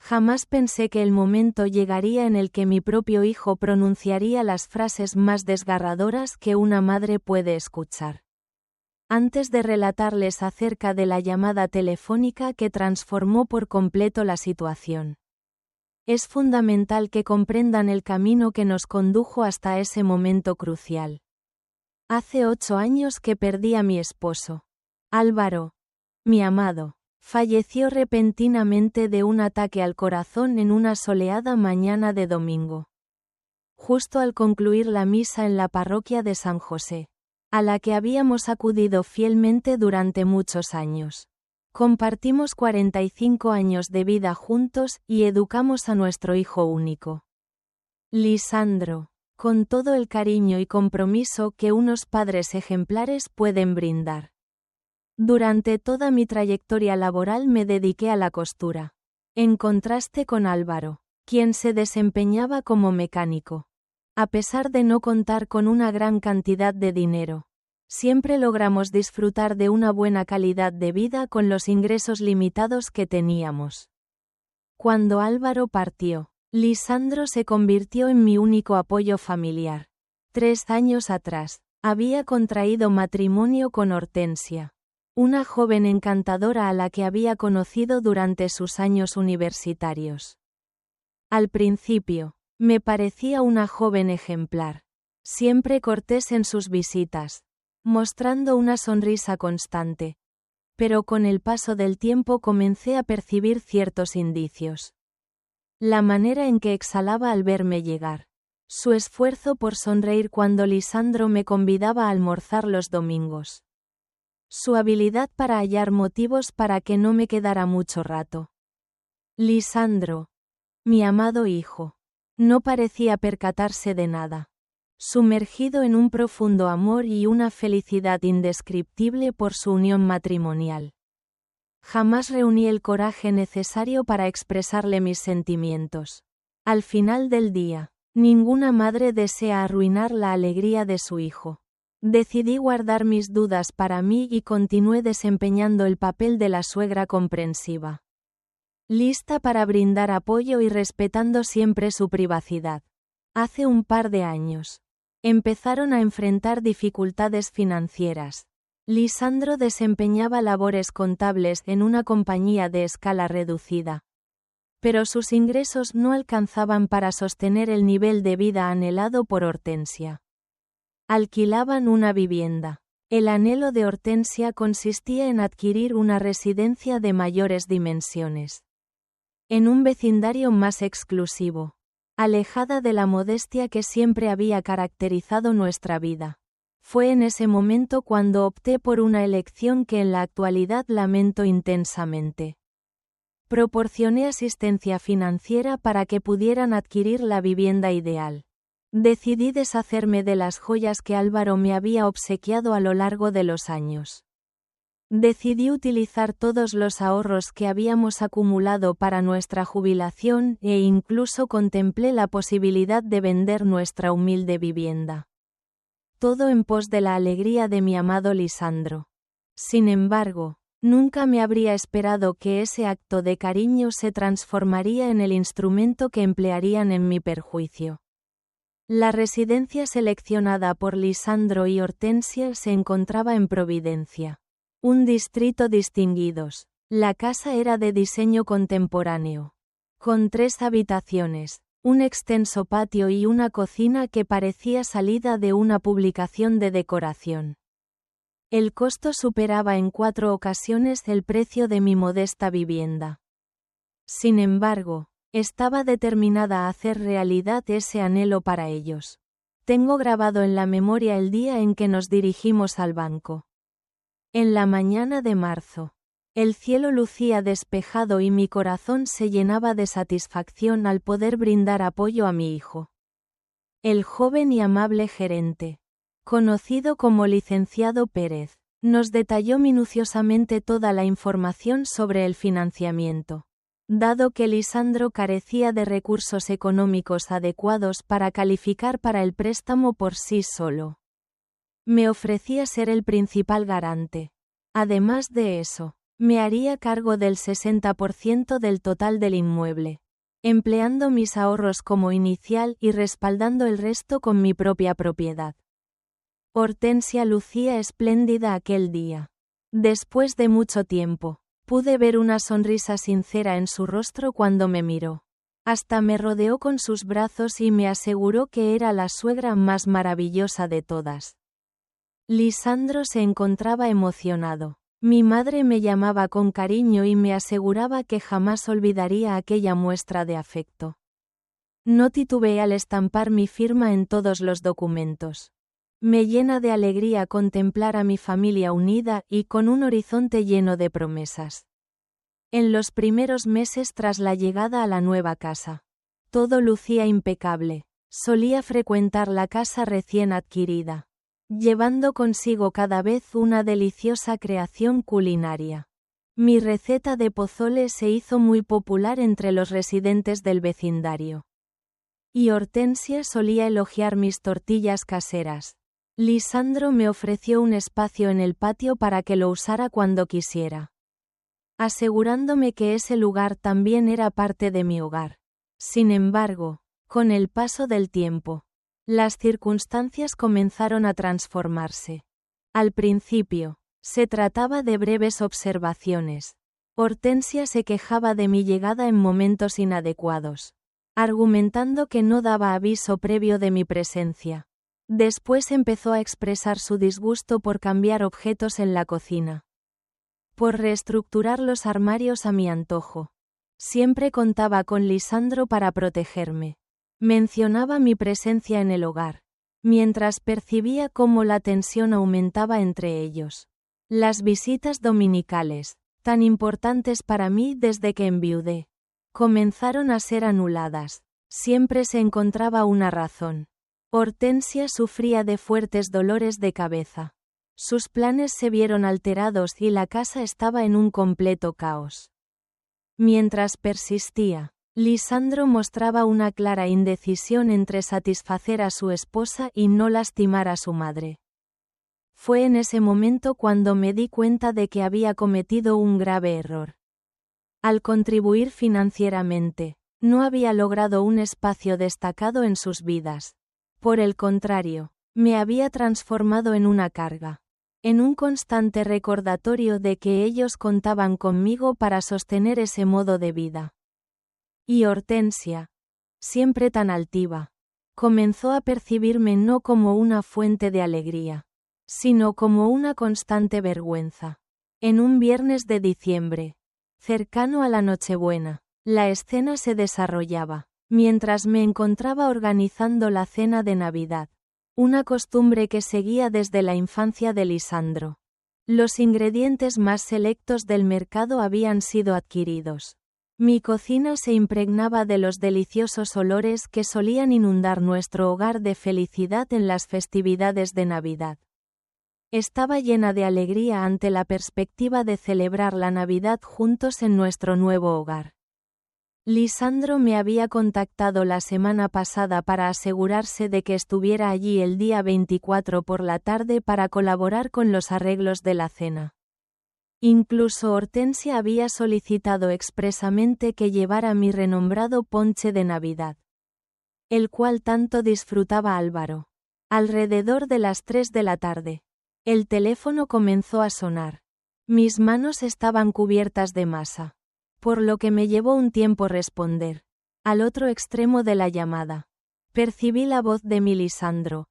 Jamás pensé que el momento llegaría en el que mi propio hijo pronunciaría las frases más desgarradoras que una madre puede escuchar. Antes de relatarles acerca de la llamada telefónica que transformó por completo la situación. Es fundamental que comprendan el camino que nos condujo hasta ese momento crucial. Hace 8 años que perdí a mi esposo. Álvaro, mi amado, falleció repentinamente de un ataque al corazón en una soleada mañana de domingo. Justo al concluir la misa en la parroquia de San José, a la que habíamos acudido fielmente durante muchos años. Compartimos 45 años de vida juntos y educamos a nuestro hijo único. Lisandro, con todo el cariño y compromiso que unos padres ejemplares pueden brindar. Durante toda mi trayectoria laboral me dediqué a la costura. En contraste con Álvaro, quien se desempeñaba como mecánico. A pesar de no contar con una gran cantidad de dinero, siempre logramos disfrutar de una buena calidad de vida con los ingresos limitados que teníamos. Cuando Álvaro partió, Lisandro se convirtió en mi único apoyo familiar. 3 años atrás, había contraído matrimonio con Hortensia, una joven encantadora a la que había conocido durante sus años universitarios. Al principio, me parecía una joven ejemplar, siempre cortés en sus visitas, mostrando una sonrisa constante. Pero con el paso del tiempo comencé a percibir ciertos indicios. La manera en que exhalaba al verme llegar. Su esfuerzo por sonreír cuando Lisandro me convidaba a almorzar los domingos. Su habilidad para hallar motivos para que no me quedara mucho rato. Lisandro, mi amado hijo, no parecía percatarse de nada. Sumergido en un profundo amor y una felicidad indescriptible por su unión matrimonial. Jamás reuní el coraje necesario para expresarle mis sentimientos. Al final del día, ninguna madre desea arruinar la alegría de su hijo. Decidí guardar mis dudas para mí y continué desempeñando el papel de la suegra comprensiva. Lista para brindar apoyo y respetando siempre su privacidad. Hace un par de años, empezaron a enfrentar dificultades financieras. Lisandro desempeñaba labores contables en una compañía de escala reducida. Pero sus ingresos no alcanzaban para sostener el nivel de vida anhelado por Hortensia. Alquilaban una vivienda. El anhelo de Hortensia consistía en adquirir una residencia de mayores dimensiones. En un vecindario más exclusivo, alejada de la modestia que siempre había caracterizado nuestra vida. Fue en ese momento cuando opté por una elección que en la actualidad lamento intensamente. Proporcioné asistencia financiera para que pudieran adquirir la vivienda ideal. Decidí deshacerme de las joyas que Álvaro me había obsequiado a lo largo de los años. Decidí utilizar todos los ahorros que habíamos acumulado para nuestra jubilación e incluso contemplé la posibilidad de vender nuestra humilde vivienda. Todo en pos de la alegría de mi amado Lisandro. Sin embargo, nunca me habría esperado que ese acto de cariño se transformaría en el instrumento que emplearían en mi perjuicio. La residencia seleccionada por Lisandro y Hortensia se encontraba en Providencia, un distrito distinguidos. La casa era de diseño contemporáneo, con 3 habitaciones, un extenso patio y una cocina que parecía salida de una publicación de decoración. El costo superaba en 4 ocasiones el precio de mi modesta vivienda. Sin embargo, estaba determinada a hacer realidad ese anhelo para ellos. Tengo grabado en la memoria el día en que nos dirigimos al banco. En la mañana de marzo. El cielo lucía despejado y mi corazón se llenaba de satisfacción al poder brindar apoyo a mi hijo. El joven y amable gerente, conocido como licenciado Pérez, nos detalló minuciosamente toda la información sobre el financiamiento. Dado que Lisandro carecía de recursos económicos adecuados para calificar para el préstamo por sí solo, me ofrecía ser el principal garante. Además de eso, Me haría cargo del 60% del total del inmueble, empleando mis ahorros como inicial y respaldando el resto con mi propia propiedad. Hortensia lucía espléndida aquel día. Después de mucho tiempo, pude ver una sonrisa sincera en su rostro cuando me miró. Hasta me rodeó con sus brazos y me aseguró que era la suegra más maravillosa de todas. Lisandro se encontraba emocionado. Mi madre me llamaba con cariño y me aseguraba que jamás olvidaría aquella muestra de afecto. No titubeé al estampar mi firma en todos los documentos. Me llena de alegría contemplar a mi familia unida y con un horizonte lleno de promesas. En los primeros meses tras la llegada a la nueva casa, todo lucía impecable. Solía frecuentar la casa recién adquirida, llevando consigo cada vez una deliciosa creación culinaria. Mi receta de pozole se hizo muy popular entre los residentes del vecindario. Y Hortensia solía elogiar mis tortillas caseras. Lisandro me ofreció un espacio en el patio para que lo usara cuando quisiera, asegurándome que ese lugar también era parte de mi hogar. Sin embargo, con el paso del tiempo, las circunstancias comenzaron a transformarse. Al principio, se trataba de breves observaciones. Hortensia se quejaba de mi llegada en momentos inadecuados, argumentando que no daba aviso previo de mi presencia. Después empezó a expresar su disgusto por cambiar objetos en la cocina, por reestructurar los armarios a mi antojo. Siempre contaba con Lisandro para protegerme. Mencionaba mi presencia en el hogar, mientras percibía cómo la tensión aumentaba entre ellos. Las visitas dominicales, tan importantes para mí desde que enviudé, comenzaron a ser anuladas. Siempre se encontraba una razón. Hortensia sufría de fuertes dolores de cabeza. Sus planes se vieron alterados y la casa estaba en un completo caos. Mientras persistía, Lisandro mostraba una clara indecisión entre satisfacer a su esposa y no lastimar a su madre. Fue en ese momento cuando me di cuenta de que había cometido un grave error. Al contribuir financieramente, no había logrado un espacio destacado en sus vidas. Por el contrario, me había transformado en una carga, en un constante recordatorio de que ellos contaban conmigo para sostener ese modo de vida. Y Hortensia, siempre tan altiva, comenzó a percibirme no como una fuente de alegría, sino como una constante vergüenza. En un viernes de diciembre, cercano a la Nochebuena, la escena se desarrollaba mientras me encontraba organizando la cena de Navidad, una costumbre que seguía desde la infancia de Lisandro. Los ingredientes más selectos del mercado habían sido adquiridos. Mi cocina se impregnaba de los deliciosos olores que solían inundar nuestro hogar de felicidad en las festividades de Navidad. Estaba llena de alegría ante la perspectiva de celebrar la Navidad juntos en nuestro nuevo hogar. Lisandro me había contactado la semana pasada para asegurarse de que estuviera allí el día 24 por la tarde para colaborar con los arreglos de la cena. Incluso Hortensia había solicitado expresamente que llevara mi renombrado ponche de Navidad, el cual tanto disfrutaba Álvaro. Alrededor de las 3 de la tarde, el teléfono comenzó a sonar. Mis manos estaban cubiertas de masa, por lo que me llevó un tiempo responder. Al otro extremo de la llamada, percibí la voz de mi Lisandro,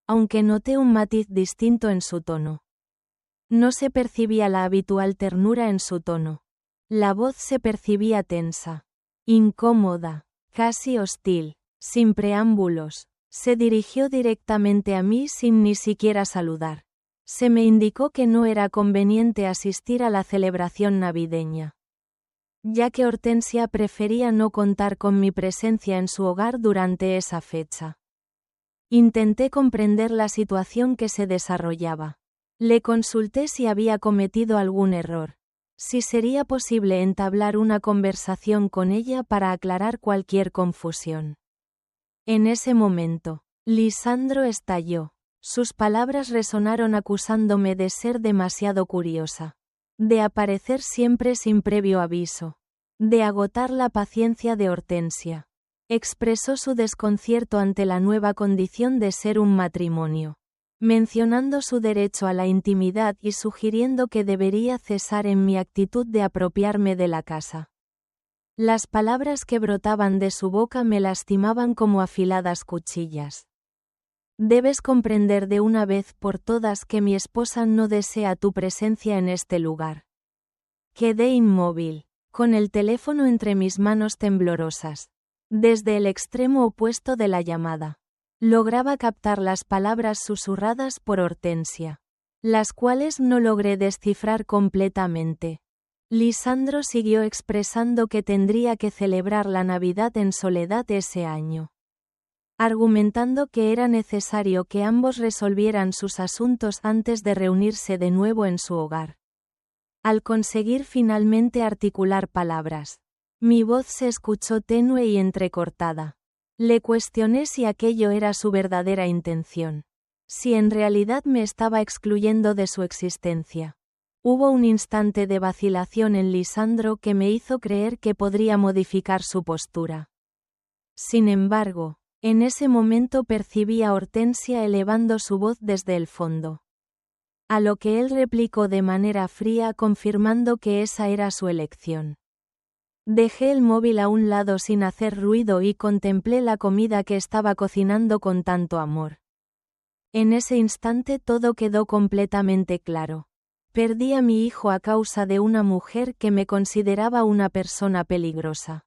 aunque noté un matiz distinto en su tono. No se percibía la habitual ternura en su tono. La voz se percibía tensa, incómoda, casi hostil. Sin preámbulos, se dirigió directamente a mí sin ni siquiera saludar. Se me indicó que no era conveniente asistir a la celebración navideña, ya que Hortensia prefería no contar con mi presencia en su hogar durante esa fecha. Intenté comprender la situación que se desarrollaba. Le consulté si había cometido algún error, si sería posible entablar una conversación con ella para aclarar cualquier confusión. En ese momento, Lisandro estalló. Sus palabras resonaron acusándome de ser demasiado curiosa, de aparecer siempre sin previo aviso, de agotar la paciencia de Hortensia. Expresó su desconcierto ante la nueva condición de ser un matrimonio, mencionando su derecho a la intimidad y sugiriendo que debería cesar en mi actitud de apropiarme de la casa. Las palabras que brotaban de su boca me lastimaban como afiladas cuchillas. Debes comprender de una vez por todas que mi esposa no desea tu presencia en este lugar. Quedé inmóvil, con el teléfono entre mis manos temblorosas. Desde el extremo opuesto de la llamada, lograba captar las palabras susurradas por Hortensia, las cuales no logré descifrar completamente. Lisandro siguió expresando que tendría que celebrar la Navidad en soledad ese año, argumentando que era necesario que ambos resolvieran sus asuntos antes de reunirse de nuevo en su hogar. Al conseguir finalmente articular palabras, mi voz se escuchó tenue y entrecortada. Le cuestioné si aquello era su verdadera intención, si en realidad me estaba excluyendo de su existencia. Hubo un instante de vacilación en Lisandro que me hizo creer que podría modificar su postura. Sin embargo, en ese momento percibí a Hortensia elevando su voz desde el fondo. A lo que él replicó de manera fría confirmando que esa era su elección. Dejé el móvil a un lado sin hacer ruido y contemplé la comida que estaba cocinando con tanto amor. En ese instante todo quedó completamente claro. Perdí a mi hijo a causa de una mujer que me consideraba una persona peligrosa.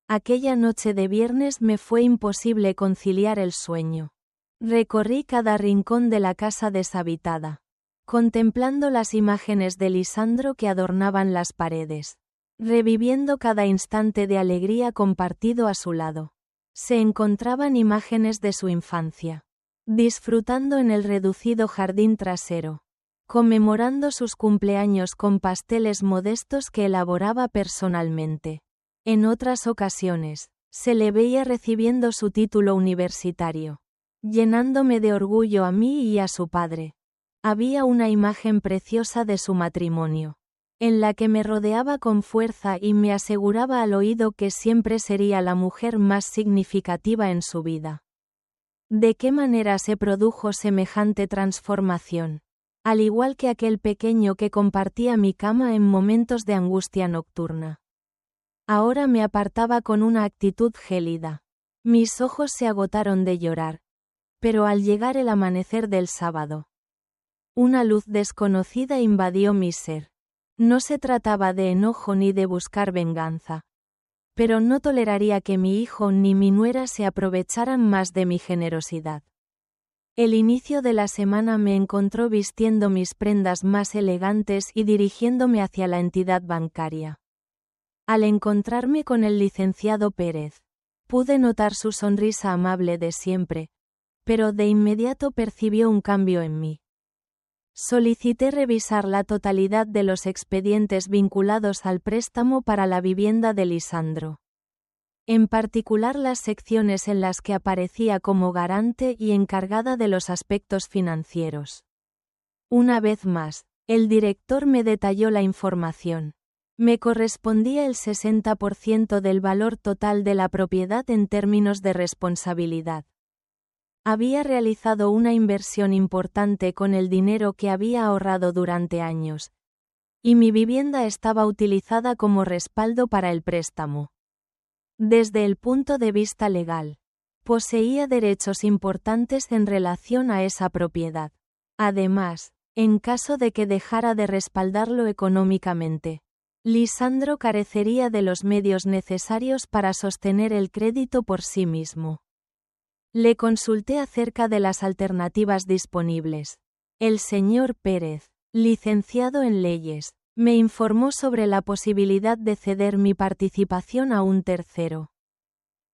Aquella noche de viernes me fue imposible conciliar el sueño. Recorrí cada rincón de la casa deshabitada, contemplando las imágenes de Lisandro que adornaban las paredes, reviviendo cada instante de alegría compartido a su lado. Se encontraban imágenes de su infancia, disfrutando en el reducido jardín trasero, conmemorando sus cumpleaños con pasteles modestos que elaboraba personalmente. En otras ocasiones, se le veía recibiendo su título universitario, llenándome de orgullo a mí y a su padre. Había una imagen preciosa de su matrimonio, en la que me rodeaba con fuerza y me aseguraba al oído que siempre sería la mujer más significativa en su vida. ¿De qué manera se produjo semejante transformación? Al igual que aquel pequeño que compartía mi cama en momentos de angustia nocturna. Ahora me apartaba con una actitud gélida. Mis ojos se agotaron de llorar. Pero al llegar el amanecer del sábado, una luz desconocida invadió mi ser. No se trataba de enojo ni de buscar venganza. Pero no toleraría que mi hijo ni mi nuera se aprovecharan más de mi generosidad. El inicio de la semana me encontró vistiendo mis prendas más elegantes y dirigiéndome hacia la entidad bancaria. Al encontrarme con el licenciado Pérez, pude notar su sonrisa amable de siempre, pero de inmediato percibió un cambio en mí. Solicité revisar la totalidad de los expedientes vinculados al préstamo para la vivienda de Lisandro. En particular las secciones en las que aparecía como garante y encargada de los aspectos financieros. Una vez más, el director me detalló la información. Me correspondía el 60% del valor total de la propiedad en términos de responsabilidad. Había realizado una inversión importante con el dinero que había ahorrado durante años, y mi vivienda estaba utilizada como respaldo para el préstamo. Desde el punto de vista legal, poseía derechos importantes en relación a esa propiedad. Además, en caso de que dejara de respaldarlo económicamente, Lisandro carecería de los medios necesarios para sostener el crédito por sí mismo. Le consulté acerca de las alternativas disponibles. El señor Pérez, licenciado en leyes, me informó sobre la posibilidad de ceder mi participación a un tercero,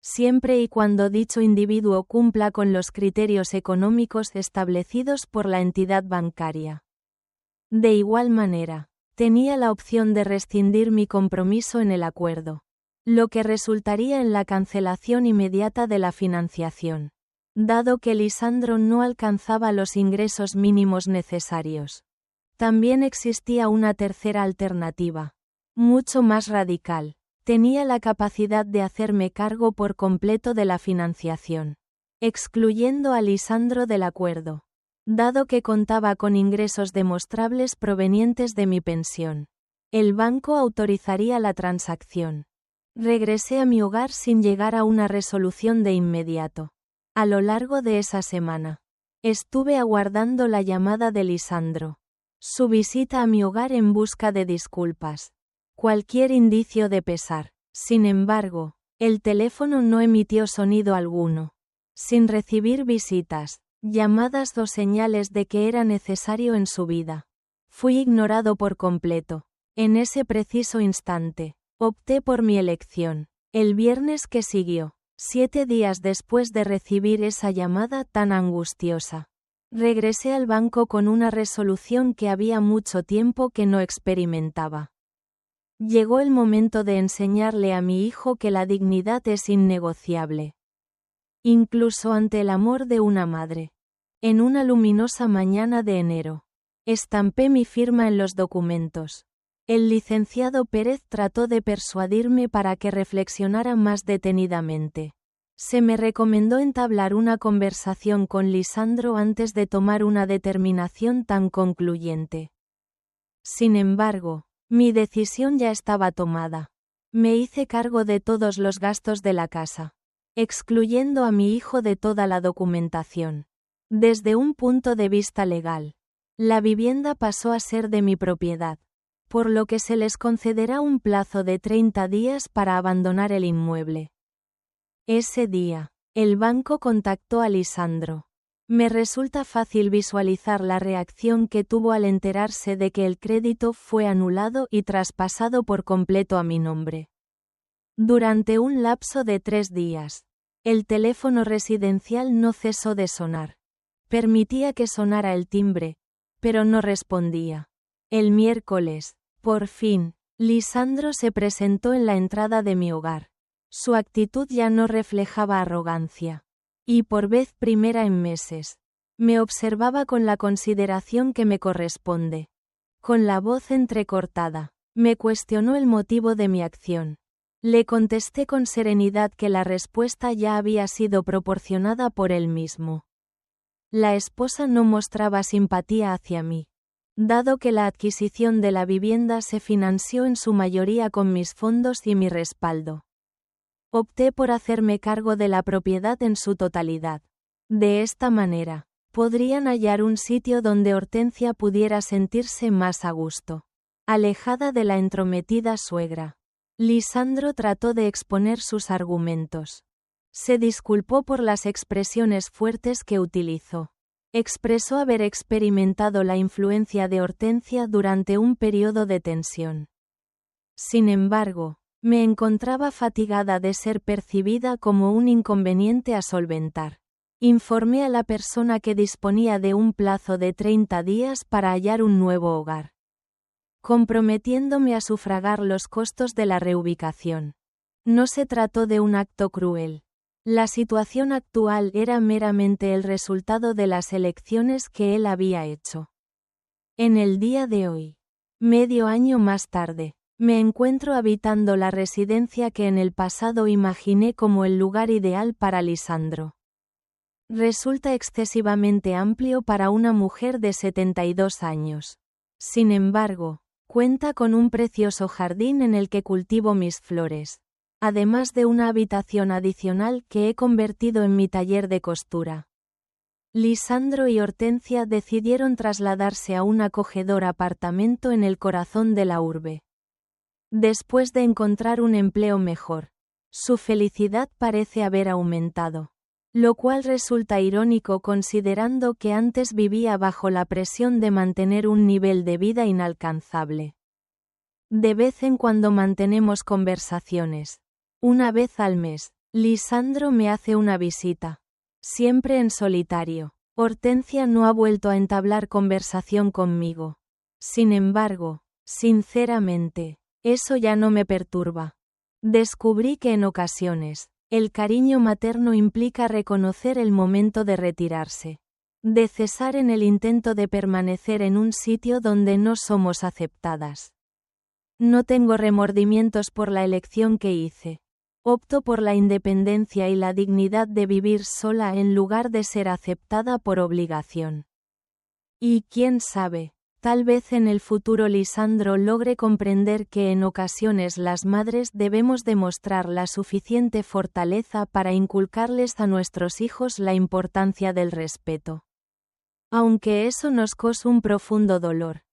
siempre y cuando dicho individuo cumpla con los criterios económicos establecidos por la entidad bancaria. De igual manera, tenía la opción de rescindir mi compromiso en el acuerdo, lo que resultaría en la cancelación inmediata de la financiación, dado que Lisandro no alcanzaba los ingresos mínimos necesarios. También existía una tercera alternativa. Mucho más radical. Tenía la capacidad de hacerme cargo por completo de la financiación, excluyendo a Lisandro del acuerdo. Dado que contaba con ingresos demostrables provenientes de mi pensión, el banco autorizaría la transacción. Regresé a mi hogar sin llegar a una resolución de inmediato. A lo largo de esa semana, estuve aguardando la llamada de Lisandro. Su visita a mi hogar en busca de disculpas. Cualquier indicio de pesar. Sin embargo, el teléfono no emitió sonido alguno. Sin recibir visitas, llamadas o señales de que era necesario en su vida. Fui ignorado por completo. En ese preciso instante, opté por mi elección. El viernes que siguió, 7 días después de recibir esa llamada tan angustiosa, regresé al banco con una resolución que había mucho tiempo que no experimentaba. Llegó el momento de enseñarle a mi hijo que la dignidad es innegociable. Incluso ante el amor de una madre. En una luminosa mañana de enero, estampé mi firma en los documentos. El licenciado Pérez trató de persuadirme para que reflexionara más detenidamente. Se me recomendó entablar una conversación con Lisandro antes de tomar una determinación tan concluyente. Sin embargo, mi decisión ya estaba tomada. Me hice cargo de todos los gastos de la casa, excluyendo a mi hijo de toda la documentación. Desde un punto de vista legal, la vivienda pasó a ser de mi propiedad, por lo que se les concederá un plazo de 30 días para abandonar el inmueble. Ese día, el banco contactó a Lisandro. Me resulta fácil visualizar la reacción que tuvo al enterarse de que el crédito fue anulado y traspasado por completo a mi nombre. Durante un lapso de 3 días, el teléfono residencial no cesó de sonar. Permitía que sonara el timbre, pero no respondía. El miércoles, por fin, Lisandro se presentó en la entrada de mi hogar. Su actitud ya no reflejaba arrogancia. Y por vez primera en meses, me observaba con la consideración que me corresponde. Con la voz entrecortada, me cuestionó el motivo de mi acción. Le contesté con serenidad que la respuesta ya había sido proporcionada por él mismo. La esposa no mostraba simpatía hacia mí, dado que la adquisición de la vivienda se financió en su mayoría con mis fondos y mi respaldo. Opté por hacerme cargo de la propiedad en su totalidad. De esta manera, podrían hallar un sitio donde Hortensia pudiera sentirse más a gusto, alejada de la entrometida suegra. Lisandro trató de exponer sus argumentos. Se disculpó por las expresiones fuertes que utilizó. Expresó haber experimentado la influencia de Hortensia durante un periodo de tensión. Sin embargo, me encontraba fatigada de ser percibida como un inconveniente a solventar. Informé a la persona que disponía de un plazo de 30 días para hallar un nuevo hogar, comprometiéndome a sufragar los costos de la reubicación. No se trató de un acto cruel. La situación actual era meramente el resultado de las elecciones que él había hecho. En el día de hoy, medio año más tarde, me encuentro habitando la residencia que en el pasado imaginé como el lugar ideal para Lisandro. Resulta excesivamente amplio para una mujer de 72 años. Sin embargo, cuenta con un precioso jardín en el que cultivo mis flores, además de una habitación adicional que he convertido en mi taller de costura. Lisandro y Hortensia decidieron trasladarse a un acogedor apartamento en el corazón de la urbe. Después de encontrar un empleo mejor, su felicidad parece haber aumentado, lo cual resulta irónico considerando que antes vivía bajo la presión de mantener un nivel de vida inalcanzable. De vez en cuando mantenemos conversaciones. Una vez al mes, Lisandro me hace una visita. Siempre en solitario. Hortensia no ha vuelto a entablar conversación conmigo. Sin embargo, sinceramente, eso ya no me perturba. Descubrí que en ocasiones, el cariño materno implica reconocer el momento de retirarse. de cesar en el intento de permanecer en un sitio donde no somos aceptadas. No tengo remordimientos por la elección que hice. Opto por la independencia y la dignidad de vivir sola en lugar de ser aceptada por obligación. Y quién sabe, tal vez en el futuro Lisandro logre comprender que en ocasiones las madres debemos demostrar la suficiente fortaleza para inculcarles a nuestros hijos la importancia del respeto. Aunque eso nos cause un profundo dolor.